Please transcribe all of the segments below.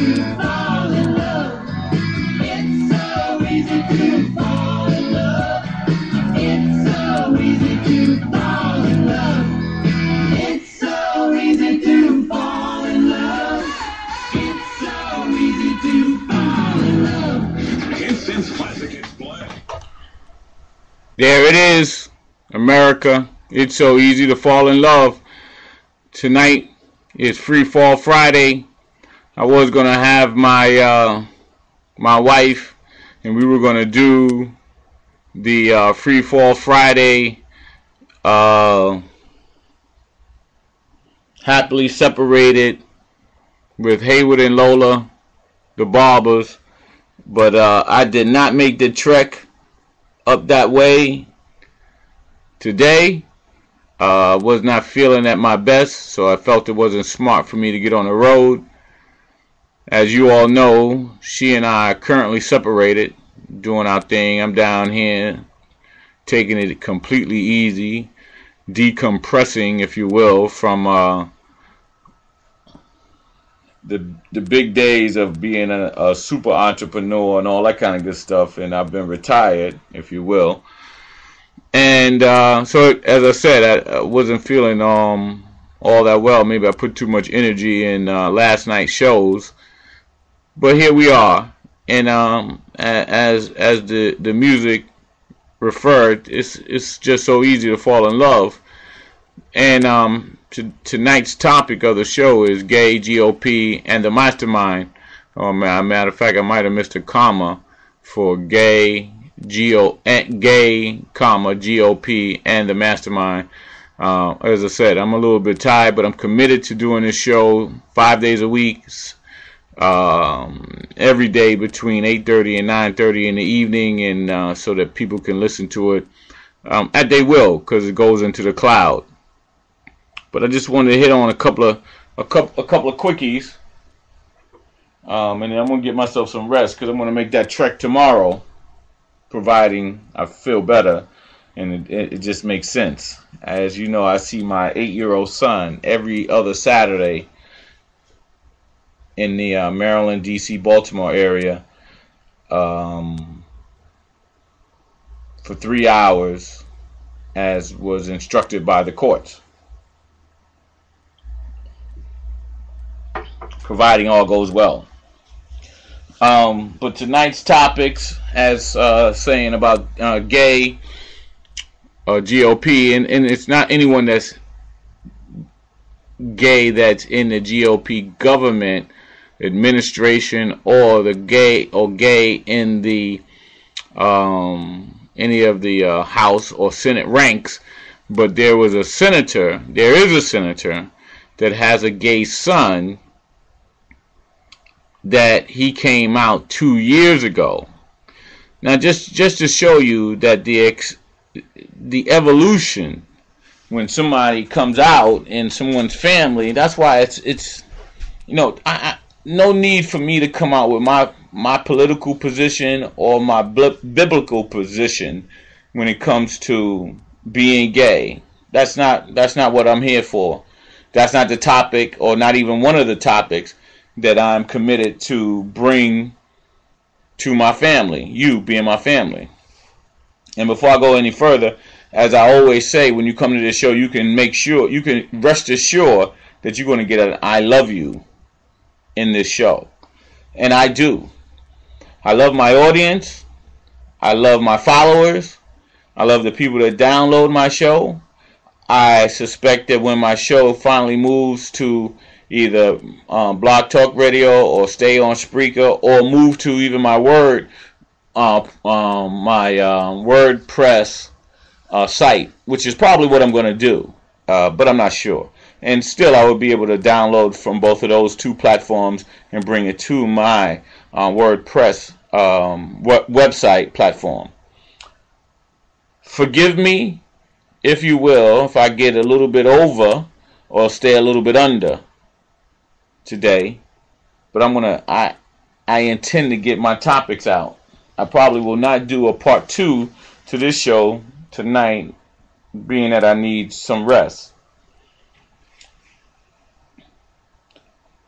to fall in love. It's so easy to fall in love. It's so easy to fall in love. It's so easy to fall in love. It's so easy to fall in love. Instant classic hits play. There it is, America. It's so easy to fall in love. Tonight is Free Fall Friday. I was gonna have my my wife, and we were gonna do the Free Fall Friday happily separated with Haywood and Lola, the Barbers, but I did not make the trek up that way today. Was not feeling at my best, so I felt it wasn't smart for me to get on the road. As you all know, she and I are currently separated, doing our thing. I'm down here taking it completely easy, decompressing, if you will, from the big days of being a super entrepreneur and all that kind of good stuff, and I've been retired, if you will. And so, as I said, I wasn't feeling all that well. Maybe I put too much energy in last night's shows, but here we are. And as the music referred, it's just so easy to fall in love. And tonight's topic of the show is gay, GOP, and the mastermind. Matter of fact, I might have missed a comma for gay, comma, GOP, and the mastermind. As I said, I'm a little bit tired, but I'm committed to doing this show 5 days a week, every day between 8:30 and 9:30 in the evening, and so that people can listen to it at their will, because it goes into the cloud. But I just wanted to hit on a couple of quickies, and then I'm gonna get myself some rest, because I'm gonna make that trek tomorrow, providing I feel better, and it just makes sense. As you know, I see my 8-year-old son every other Saturday in the Maryland, D.C., Baltimore area for 3 hours, as was instructed by the courts, providing all goes well. But tonight's topics, as saying about gay GOP, and it's not anyone that's gay that's in the GOP government administration, or the gay in the any of the House or Senate ranks. But there is a senator that has a gay son, that he came out 2 years ago. Now, just to show you that the evolution, when somebody comes out in someone's family, that's why it's you know, no need for me to come out with my political position or my biblical position when it comes to being gay. That's not what I'm here for. That's not the topic, or not even one of the topics that I'm committed to bring to my family, you being my family. And before I go any further, as I always say, when you come to this show, you can rest assured that you're going to get an I love you in this show. And I do. I love my audience. I love my followers. I love the people that download my show. I suspect that when my show finally moves to either Blog Talk Radio, or stay on Spreaker, or move to even my WordPress site, which is probably what I'm going to do, but I'm not sure. And still, I would be able to download from both of those two platforms and bring it to my WordPress website platform. Forgive me, if you will, if I get a little bit over or stay a little bit under today, but I intend to get my topics out. I probably will not do a part 2 to this show tonight, being that I need some rest.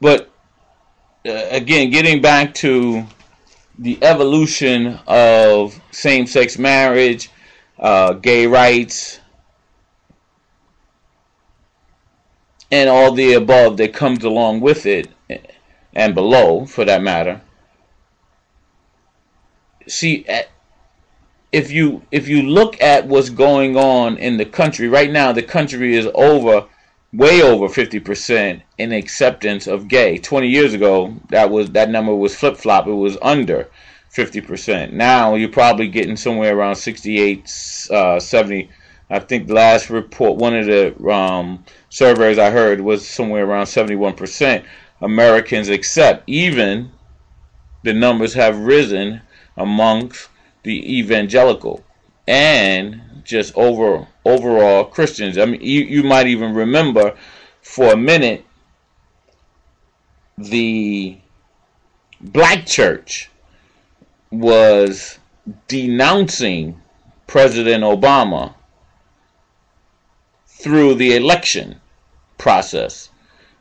But again, getting back to the evolution of same-sex marriage, gay rights, and all the above that comes along with it, and below, for that matter. See, if you look at what's going on in the country right now, the country is way over 50% in acceptance of gay. 20 years ago, that number was flip-flop. It was under 50%. Now you're probably getting somewhere around 68, 70. I think the last report, one of the surveys I heard, was somewhere around 71% Americans accept. Even the numbers have risen amongst the evangelical and just overall Christians. I mean, you might even remember for a minute the black church was denouncing President Obama through the election process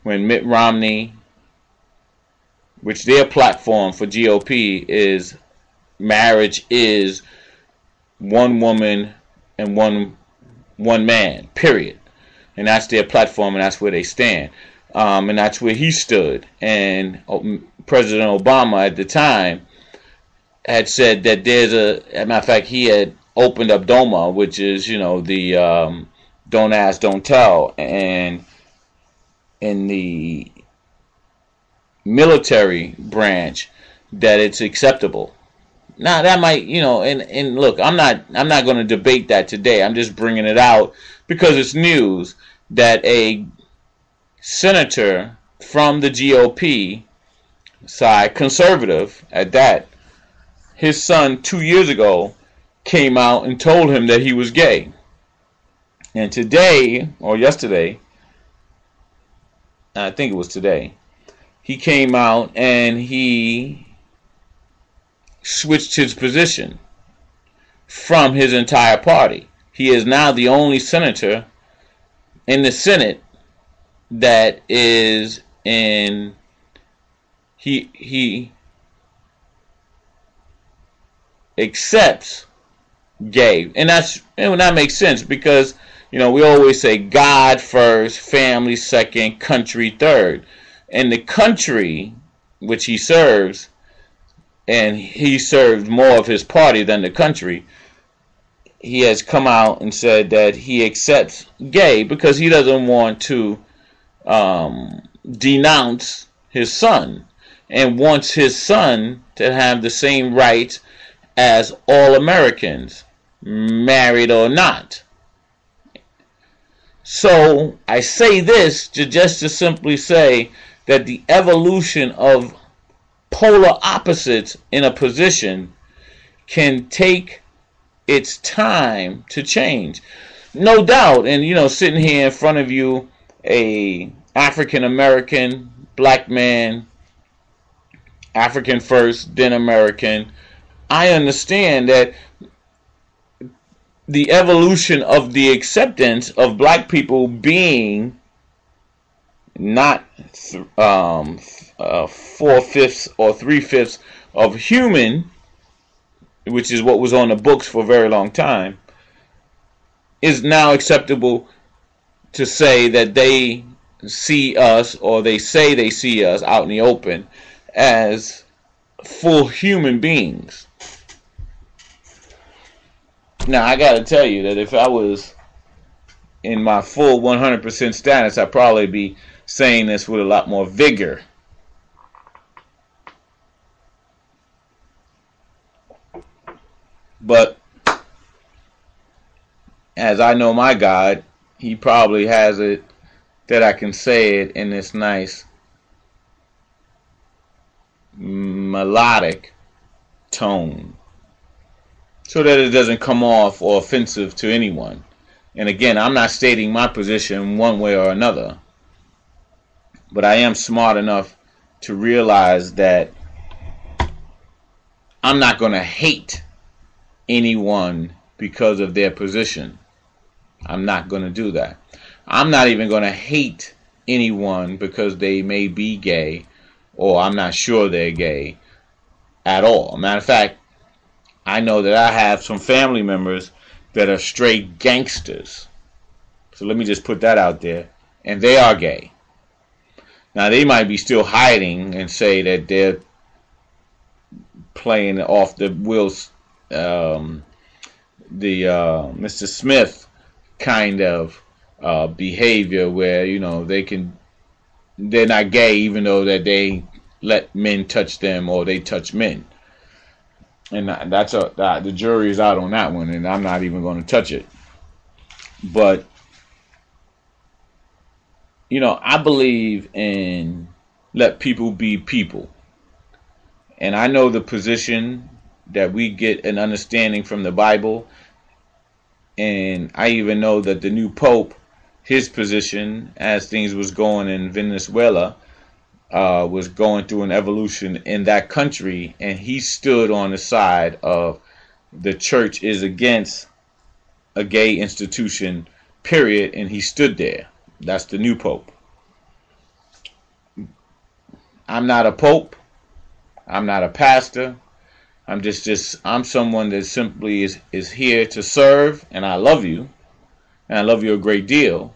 when Mitt Romney, which their platform for GOP is marriage is one woman and one man, period. And that's their platform, and that's where they stand. And that's where he stood. And President Obama at the time had said that as a matter of fact, he had opened up DOMA, which is, the don't ask, don't tell. And in the military branch, that it's acceptable. Now that might, and look, I'm not going to debate that today. I'm just bringing it out because it's news that a senator from the GOP side, conservative at that, his son 2 years ago came out and told him that he was gay. And today, or yesterday, I think it was today, he came out and he switched his position from his entire party. He is now the only senator in the Senate that is in he accepts gay. And that makes sense because we always say God first, family second, country third. And the country which he serves, and he served more of his party than the country, he has come out and said that he accepts gay because he doesn't want to denounce his son and wants his son to have the same rights as all Americans, married or not. So I say this just to simply say that the evolution of polar opposites in a position can take its time to change. No doubt, and sitting here in front of you, a African American black man, African first, then American, I understand that the evolution of the acceptance of black people being not 4/5 or 3/5 of human, which is what was on the books for a very long time, is now acceptable to say that they see us, or they say they see us out in the open as full human beings. Now, I got to tell you that if I was in my full 100% status, I'd probably be saying this with a lot more vigor. But as I know my God, he probably has it that I can say it in this nice melodic tone so that it doesn't come off or offensive to anyone. And again, I'm not stating my position one way or another, but I am smart enough to realize that I'm not going to hate anyone because of their position. I'm not going to do that. I'm not even going to hate anyone because they may be gay or I'm not sure they're gay at all. Matter of fact, I know that I have some family members that are straight gangsters. So let me just put that out there. And they are gay. Now, they might be still hiding and say that they're playing off the Mr. Smith kind of behavior where, you know, they're not gay even though that they let men touch them or they touch men. And the jury is out on that one, and I'm not even going to touch it. But, you know, I believe in let people be people. And I know the position that we get an understanding from the Bible. And I even know that the new Pope, his position as things was going in Venezuela, was going through an evolution in that country, and he stood on the side of the church is against a gay institution, period, and he stood there. That's the new Pope. I'm not a Pope. I'm not a pastor. I'm someone that simply is here to serve, and I love you, and I love you a great deal.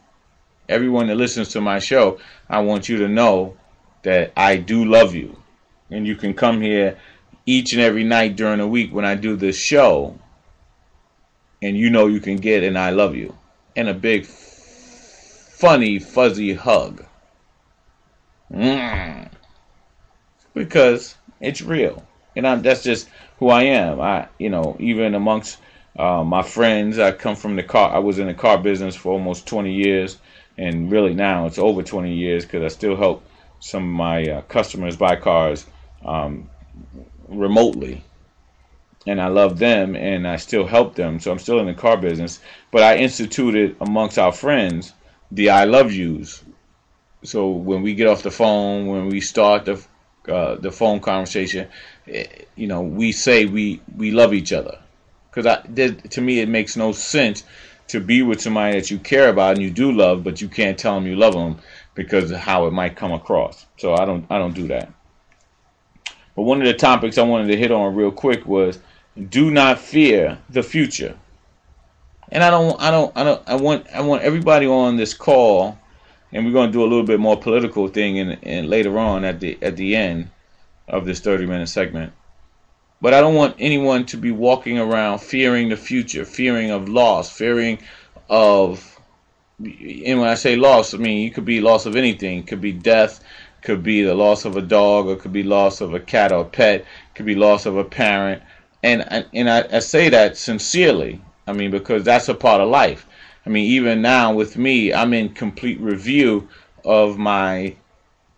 Everyone that listens to my show, I want you to know that I do love you. And you can come here each and every night during the week when I do this show, and you know you can get an I love you and a big funny fuzzy hug. Because it's real. And that's just who I am. Even amongst my friends, I was in the car business for almost 20 years, and really now it's over 20 years because I still help some of my customers buy cars remotely, and I love them and I still help them, so I'm still in the car business. But I instituted amongst our friends the I love yous. So when we get off the phone, when we start the phone conversation, we say we love each other, because to me it makes no sense to be with somebody that you care about and you do love, but you can't tell them you love them because of how it might come across. So I don't do that. But one of the topics I wanted to hit on real quick was do not fear the future. And I want everybody on this call, and we're going to do a little bit more political thing and later on at the end of this 30-minute segment. But I don't want anyone to be walking around fearing the future, fearing of loss, fearing of, and when I say loss, I mean, it could be loss of anything. It could be death, could be the loss of a dog, or it could be loss of a cat or a pet, it could be loss of a parent. And I say that sincerely, I mean, because that's a part of life. I mean, even now with me, I'm in complete review of my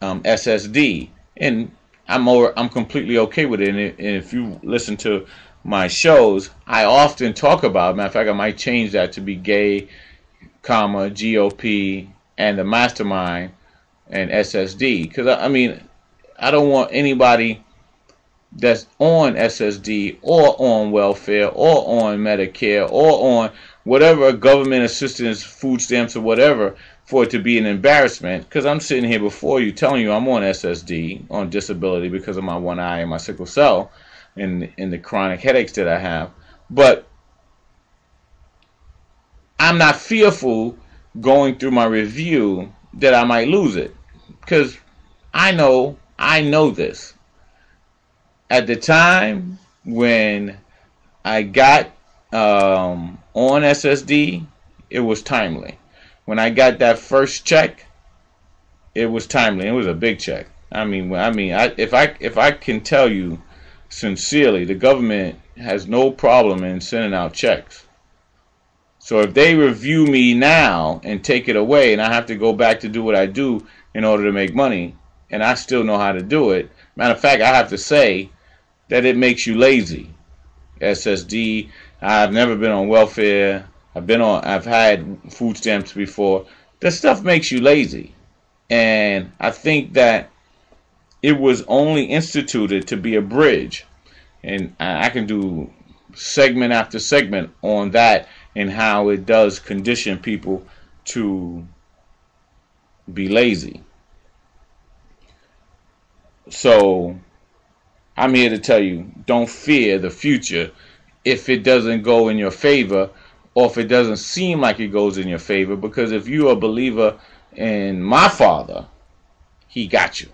SSD, and I'm completely okay with it. And if you listen to my shows, I often talk about, matter of fact, I might change that to be gay, GOP, and the mastermind, and SSD. Because, I mean, I don't want anybody that's on SSD or on welfare or on Medicare or on whatever government assistance, food stamps or whatever, for it to be an embarrassment. Because I'm sitting here before you telling you I'm on SSD, on disability, because of my one eye and my sickle cell and the chronic headaches that I have. But I'm not fearful going through my review that I might lose it, because I know this. At the time when I got on SSD, it was timely. When I got that first check, it was timely. It was a big check. If I can tell you sincerely, the government has no problem in sending out checks. So if they review me now and take it away, and I have to go back to do what I do in order to make money, and I still know how to do it, matter of fact, I have to say that it makes you lazy. SSD, I've never been on welfare. I've had food stamps before. That stuff makes you lazy. And I think that it was only instituted to be a bridge. And I can do segment after segment on that and how it does condition people to be lazy. So I'm here to tell you, don't fear the future if it doesn't go in your favor, or if it doesn't seem like it goes in your favor, because if you're a believer in my Father, He got you.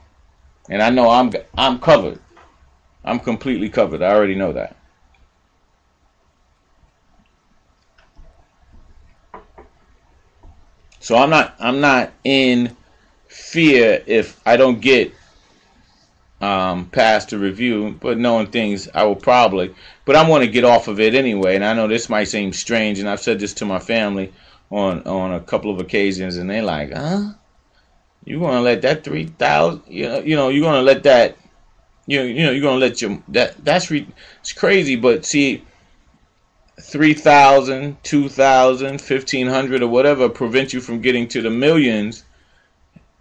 And I know I'm covered. I'm completely covered. I already know that. So I'm not in fear if I don't get past the review, but knowing things I will probably, but I want to get off of it anyway. And I know this might seem strange, and I've said this to my family on a couple of occasions, and they're like, "Huh? You gonna let that 3,000? You know, you're gonna let that? You're gonna let your it's crazy." But see, 3,000, 2,000, 1,500, or whatever prevent you from getting to the millions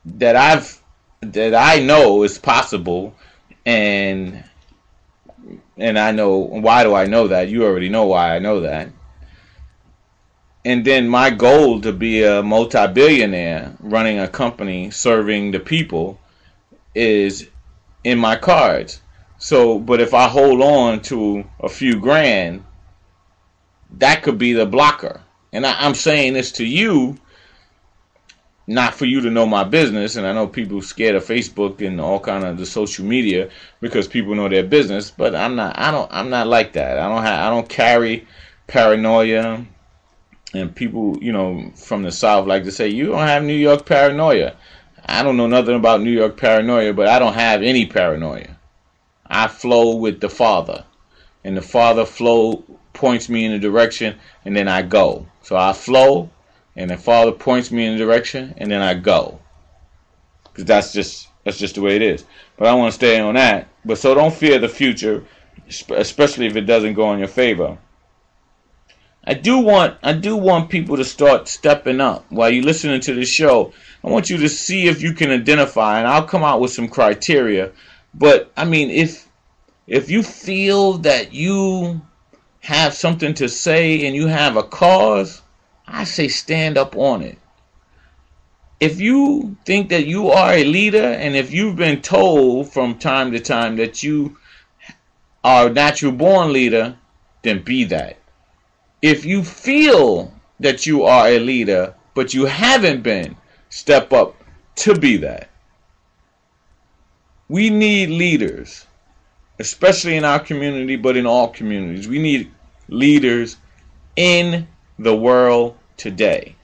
that I know is possible. And I know, why do I know that? You already know why I know that. And then my goal to be a multi-billionaire running a company serving the people is in my cards. So, but if I hold on to a few grand, that could be the blocker. And I'm saying this to you, not for you to know my business. And I know people scared of Facebook and all kind of the social media because people know their business, but I'm not like that. I don't carry paranoia. And people, from the South like to say, you don't have New York paranoia. I don't know nothing about New York paranoia, but I don't have any paranoia. I flow with the Father. And the Father points me in a direction, and then I go. So I flow, and the Father points me in a direction, and then I go. Because that's just the way it is. But I want to stay on that. But so don't fear the future, especially if it doesn't go in your favor. I do want people to start stepping up while you're listening to this show. I want you to see if you can identify, and I'll come out with some criteria. But I mean, if you feel that you have something to say and you have a cause, I say stand up on it. If you think that you are a leader, and if you've been told from time to time that you are a natural born leader, then be that. If you feel that you are a leader, but you haven't been, step up to be that. We need leaders, especially in our community, but in all communities. We need leaders in the world today.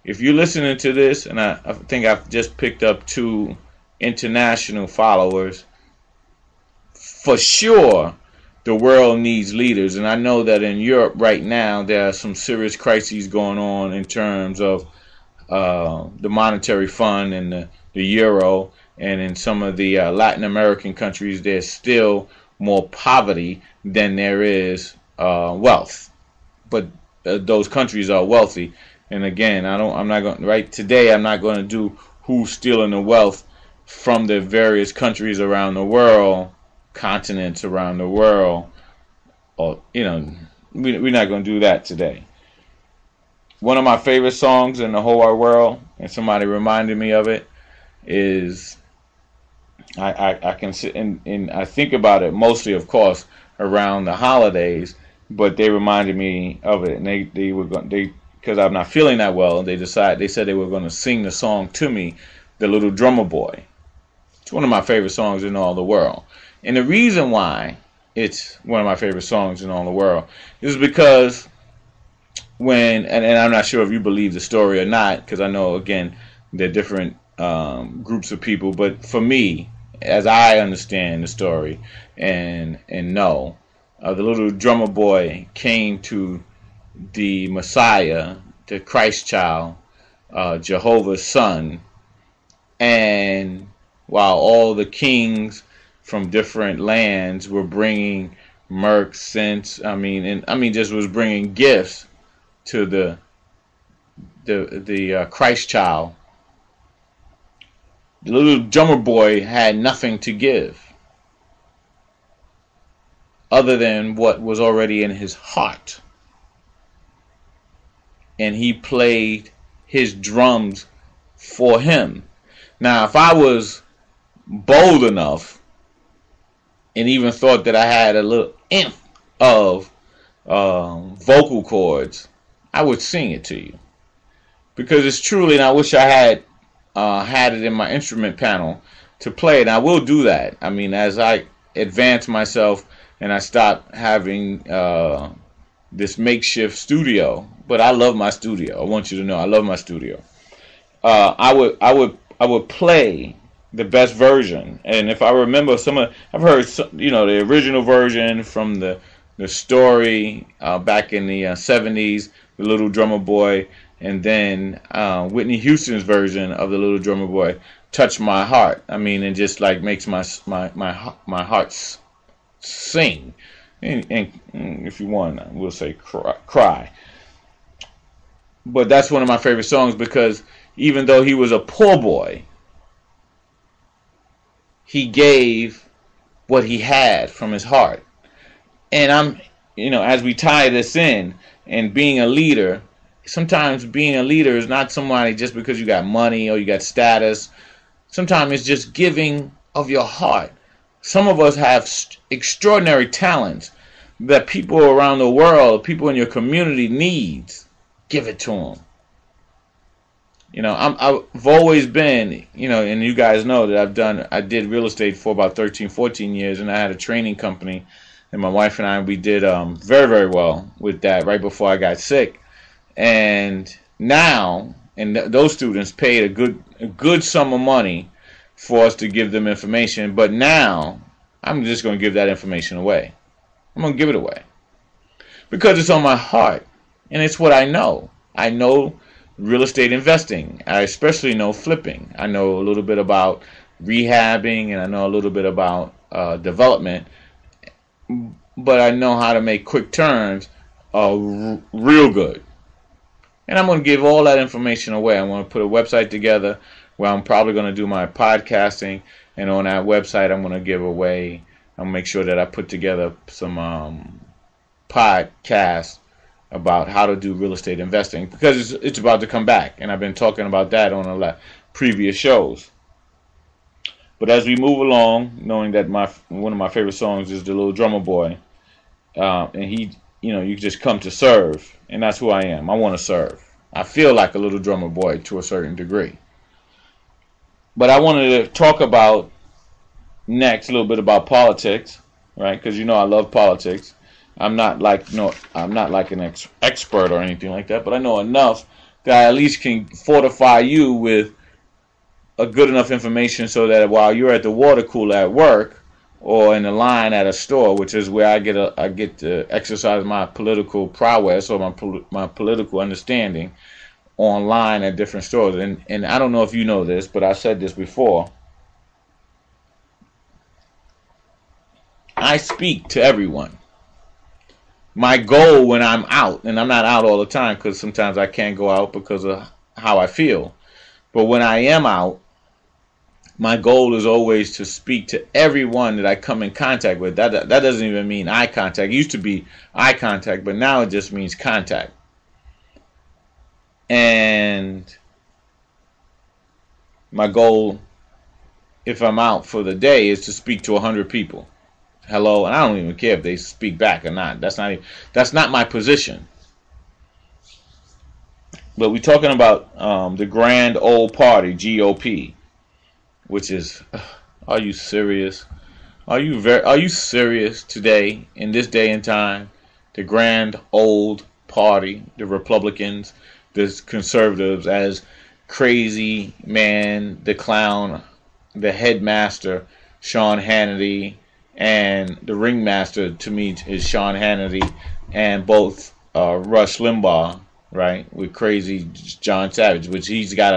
If you're listening to this, and I think I've just picked up 2 international followers, for sure, the world needs leaders. And I know that in Europe right now, there are some serious crises going on in terms of the monetary fund and the euro. And in some of the Latin American countries, there's still more poverty than there is wealth. But those countries are wealthy. And again, I'm not going right today. I'm not going to do who's stealing the wealth from the various countries around the world, continents around the world, or we're not going to do that today. One of my favorite songs in the whole wide world, and somebody reminded me of it, is I can sit and I think about it mostly, of course, around the holidays, but they reminded me of it, and they were going because I'm not feeling that well, they said they were going to sing the song to me, The Little Drummer Boy. It's one of my favorite songs in all the world. And the reason why it's one of my favorite songs in all the world is because and I'm not sure if you believe the story or not, because I know, again, there are different groups of people, but for me, as I understand the story and know, the little drummer boy came to the Messiah, the Christ child, Jehovah's son, and while all the kings from different lands were bringing myrrh, scents, just was bringing gifts to the Christ child, the little drummer boy had nothing to give other than what was already in his heart. And he played his drums for him. Now, if I was bold enough and even thought that I had a little imp of vocal cords, I would sing it to you. Because it's truly, and I wish I had it in my instrument panel to play it. And I will do that. I mean, as I advance myself and I stop having this makeshift studio, but I love my studio. I want you to know I love my studio. I would play the best version, and if I remember I've heard the original version from the story back in the 70s, the Little Drummer Boy, and then Whitney Houston's version of the Little Drummer Boy, "Touch My Heart." I mean, it just like makes my heart sing, and if you want, we'll say cry. But that's one of my favorite songs because even though he was a poor boy, he gave what he had from his heart. And as we tie this in, and being a leader, sometimes being a leader is not somebody just because you got money or you got status. Sometimes it's just giving of your heart. Some of us have extraordinary talents that people around the world, people in your community needs. Give it to them. I've always been, and you guys know that I did real estate for about 13, 14 years, and I had a training company, and my wife and I, we did very, very well with that right before I got sick. And now, those students paid a good sum of money for us to give them information, but now I'm just going to give that information away. I'm going to give it away because it's on my heart, and it's what I know. I know real estate investing. I especially know flipping. I know a little bit about rehabbing, and I know a little bit about development, but I know how to make quick turns real good. And I'm going to give all that information away. I'm going to put a website together where I'm probably going to do my podcasting, and on that website I'm going to give away, I'll make sure that I put together some podcasts about how to do real estate investing, because it's about to come back, and I've been talking about that on a lot previous shows. But as we move along, knowing that one of my favorite songs is the Little Drummer Boy, and he, you just come to serve, and that's who I am. I want to serve. I feel like a little drummer boy to a certain degree. But I wanted to talk about next a little bit about politics, right? Because I love politics. I'm not like an expert or anything like that, but I know enough that I at least can fortify you with a good enough information so that while you're at the water cooler at work or in the line at a store, which is where I get to exercise my political prowess or my political understanding online at different stores. And I don't know if you know this, but I've said this before. I speak to everyone. My goal when I'm out, and I'm not out all the time because sometimes I can't go out because of how I feel, but when I am out, my goal is always to speak to everyone that I come in contact with. That doesn't even mean eye contact. It used to be eye contact, but now it just means contact. And my goal, if I'm out for the day, is to speak to 100 people. Hello, and I don't even care if they speak back or not. That's not my position. But we're talking about the Grand Old Party, GOP, which is, are you serious? Are you serious today, in this day and time? The Grand Old Party, the Republicans, the conservatives, as Crazy Man, the clown, the headmaster, Sean Hannity, and the ringmaster to me is Sean Hannity, and both Rush Limbaugh, right, with Crazy John Savage, which he's got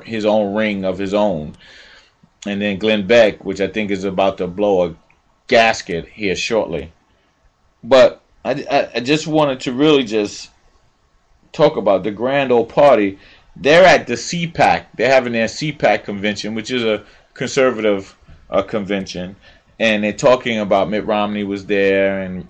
his own ring of his own. And then Glenn Beck, which I think is about to blow a gasket here shortly. But I just wanted to really just talk about the Grand Old Party. They're at the CPAC. They're having their CPAC convention, which is a conservative convention. And they're talking about Mitt Romney was there, and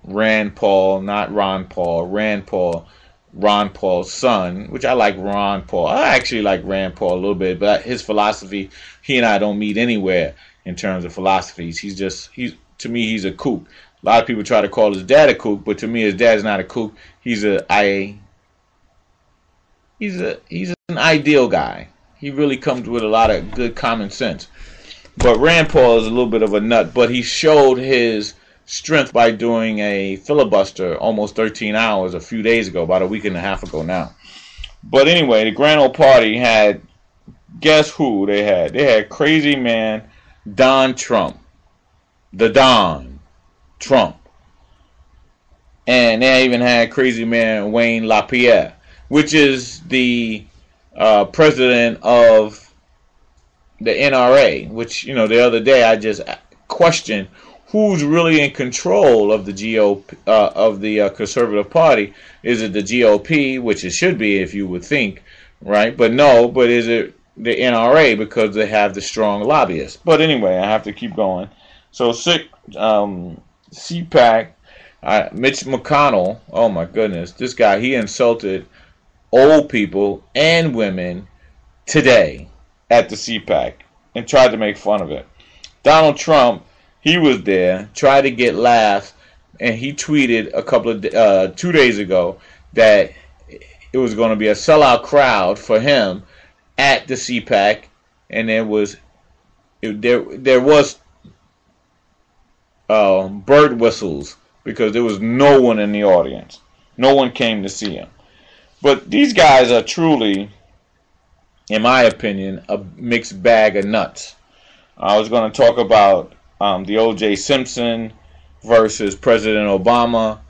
Rand Paul, not Ron Paul, Rand Paul, Ron Paul's son, which I like Ron Paul. I actually like Rand Paul a little bit, but his philosophy, he and I don't meet anywhere. in terms of philosophies. To me, he's a kook. A lot of people try to call his dad a kook, but to me, his dad's not a kook. He's an ideal guy. He really comes with a lot of good common sense. But Rand Paul is a little bit of a nut, but he showed his strength by doing a filibuster almost 13 hours a few days ago, about a week and a half ago now. But anyway, the grand old party had, guess who they had? They had crazy man Don Trump. The Don Trump. And they even had crazy man Wayne LaPierre, which is the president of the NRA, which, the other day I just questioned who's really in control of the GOP, of the Conservative Party. Is it the GOP, which it should be if you would think, right? But no, but is it the NRA, because they have the strong lobbyists? But anyway, I have to keep going. So CPAC, Mitch McConnell, oh my goodness, this guy, he insulted old people and women today at the CPAC and tried to make fun of it. Donald Trump, he was there, tried to get laughs, and he tweeted 2 days ago that it was going to be a sellout crowd for him at the CPAC, and there was bird whistles because there was no one in the audience. No one came to see him. But these guys are truly, in my opinion, a mixed bag of nuts. I was going to talk about the O.J. Simpson versus President Obama.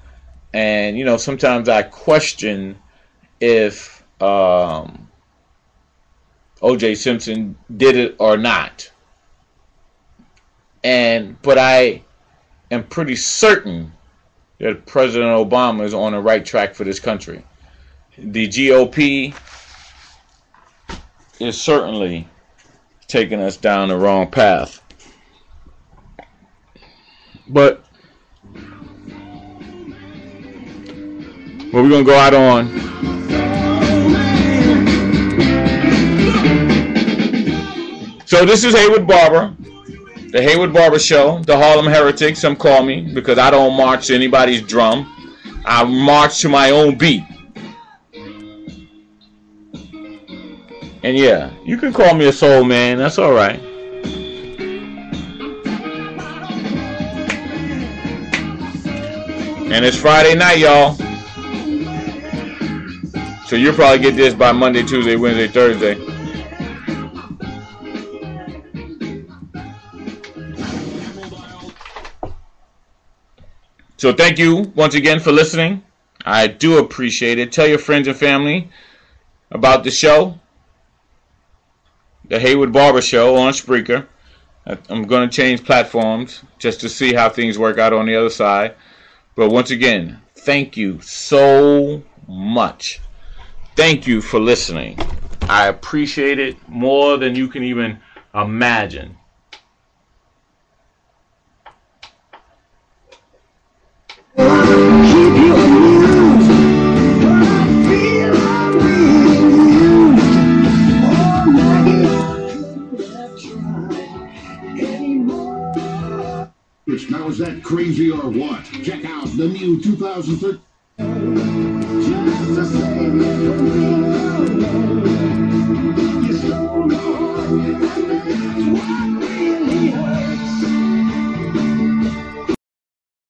And, sometimes I question if O.J. Simpson did it or not. But I am pretty certain that President Obama is on the right track for this country. The GOP is certainly taking us down the wrong path. But we're going to go out on so this is Haywood Barber, the Haywood Barber Show, the Harlem Heretic, some call me, because I don't march to anybody's drum. I march to my own beat. And yeah, you can call me a soul man, that's alright. And it's Friday night, y'all. So you'll probably get this by Monday, Tuesday, Wednesday, Thursday. So thank you once again for listening. I do appreciate it. Tell your friends and family about the show. The Haywood Barber Show on Spreaker. I'm going to change platforms just to see how things work out on the other side. But once again, thank you so much. Thank you for listening. I appreciate it more than you can even imagine. Keep you amused. Which now is that crazy or what? Check out the new 2013. Just to save you from being alone. You stole my heart, and that's what really hurts.